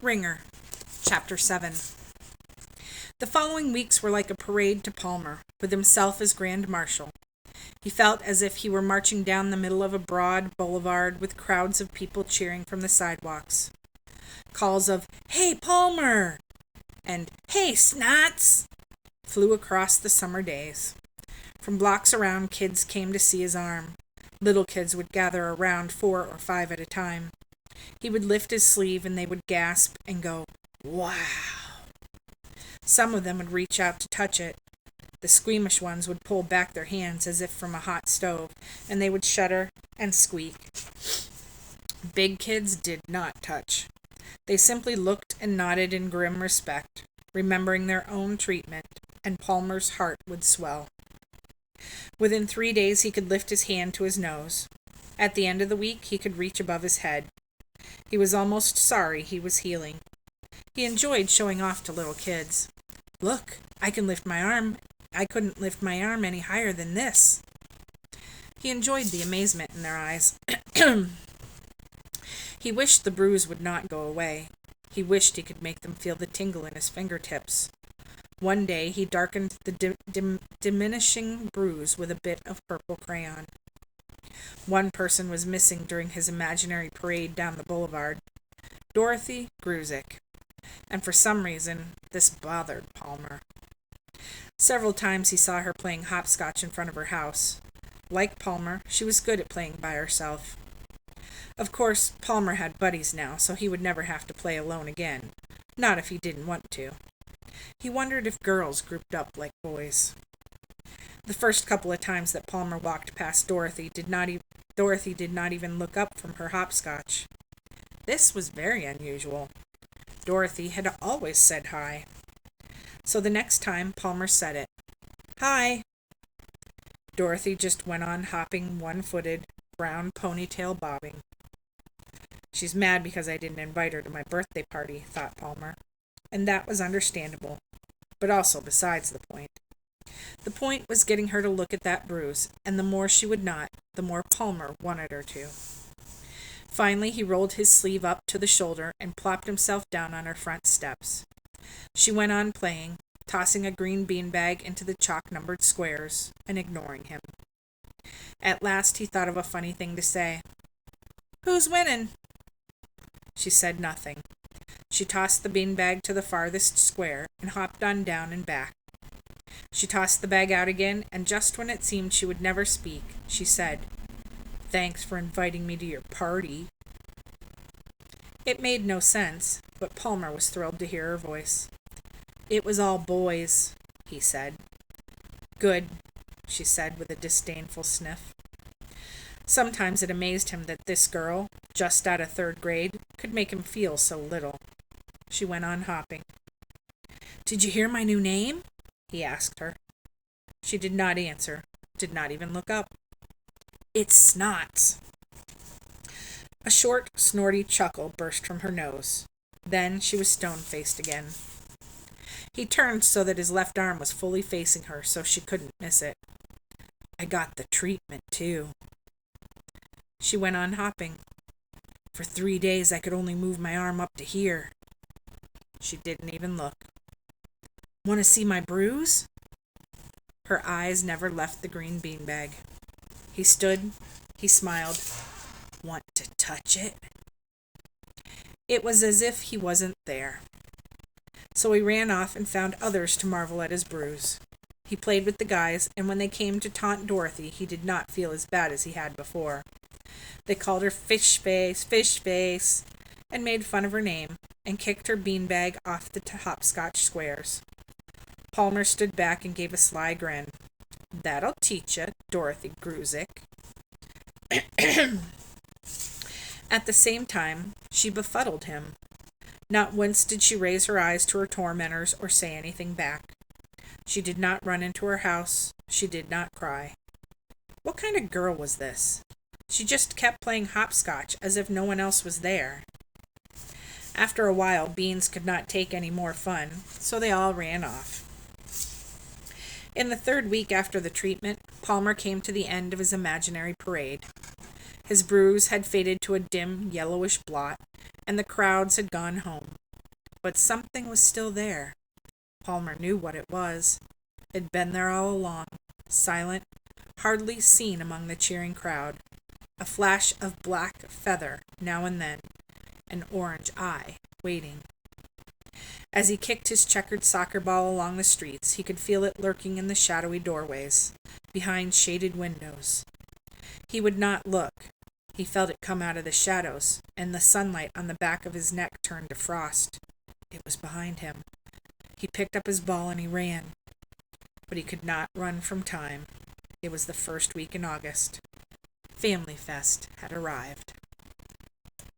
Wringer Chapter 7. The following weeks were like a parade to Palmer, with himself as Grand Marshal. He felt as if he were marching down the middle of a broad boulevard with crowds of people cheering from the sidewalks. Calls of, "Hey, Palmer!" and "Hey, Snots!" flew across the summer days. From blocks around, kids came to see his arm. Little kids would gather around 4 or 5 at a time. He would lift his sleeve and they would gasp and go, "Wow!" Some of them would reach out to touch it. The squeamish ones would pull back their hands as if from a hot stove, and they would shudder and squeak. Big kids did not touch. They simply looked and nodded in grim respect, remembering their own treatment, and Palmer's heart would swell. Within 3 days he could lift his hand to his nose. At the end of the week he could reach above his head. He was almost sorry he was healing. He enjoyed showing off to little kids. "Look, I can lift my arm. I couldn't lift my arm any higher than this." He enjoyed the amazement in their eyes. He wished the bruise would not go away. He wished he could make them feel the tingle in his fingertips. One day he darkened the diminishing bruise with a bit of purple crayon. One person was missing during his imaginary parade down the boulevard. Dorothy Gruzik. And for some reason, this bothered Palmer. Several times he saw her playing hopscotch in front of her house. Like Palmer, she was good at playing by herself. Of course, Palmer had buddies now, so he would never have to play alone again. Not if he didn't want to. He wondered if girls grouped up like boys. The first couple of times that Palmer walked past Dorothy did not even look up from her hopscotch. This was very unusual. Dorothy had always said hi. So the next time Palmer said it. "Hi." Dorothy just went on hopping one-footed, brown ponytail bobbing. "She's mad because I didn't invite her to my birthday party," thought Palmer. And that was understandable, but also besides the point. The point was getting her to look at that bruise, and the more she would not, the more Palmer wanted her to. Finally, he rolled his sleeve up to the shoulder and plopped himself down on her front steps. She went on playing, tossing a green beanbag into the chalk-numbered squares, and ignoring him. At last he thought of a funny thing to say. "Who's winning?" She said nothing. She tossed the beanbag to the farthest square and hopped on down and back. She tossed the bag out again, and just when it seemed she would never speak, she said, "Thanks for inviting me to your party." It made no sense, but Palmer was thrilled to hear her voice. "It was all boys," he said. "Good," she said with a disdainful sniff. Sometimes it amazed him that this girl, just out of 3rd grade, could make him feel so little. She went on hopping. "Did you hear my new name?" he asked her. She did not answer, did not even look up. "It's Snots." A short, snorty chuckle burst from her nose. Then she was stone-faced again. He turned so that his left arm was fully facing her, so she couldn't miss it. "I got the treatment, too." She went on hopping. "For 3 days I could only move my arm up to here." She didn't even look. "Want to see my bruise?" Her eyes never left the green beanbag. He stood. He smiled. "Want to touch it?" It was as if he wasn't there. So he ran off and found others to marvel at his bruise. He played with the guys, and when they came to taunt Dorothy, he did not feel as bad as he had before. They called her fish face, and made fun of her name, and kicked her beanbag off the hopscotch squares. Palmer stood back and gave a sly grin. "That'll teach ya, Dorothy Gruzik." At the same time, she befuddled him. Not once did she raise her eyes to her tormentors or say anything back. She did not run into her house. She did not cry. What kind of girl was this? She just kept playing hopscotch as if no one else was there. After a while, Beans could not take any more fun, so they all ran off. In the 3rd week after the treatment, Palmer came to the end of his imaginary parade. His bruise had faded to a dim, yellowish blot, and the crowds had gone home. But something was still there. Palmer knew what it was. It had been there all along, silent, hardly seen among the cheering crowd. A flash of black feather now and then, an orange eye waiting. As he kicked his checkered soccer ball along the streets, he could feel it lurking in the shadowy doorways, behind shaded windows. He would not look. He felt it come out of the shadows, and the sunlight on the back of his neck turned to frost. It was behind him. He picked up his ball and he ran. But he could not run from time. It was the first week in August. Family Fest had arrived.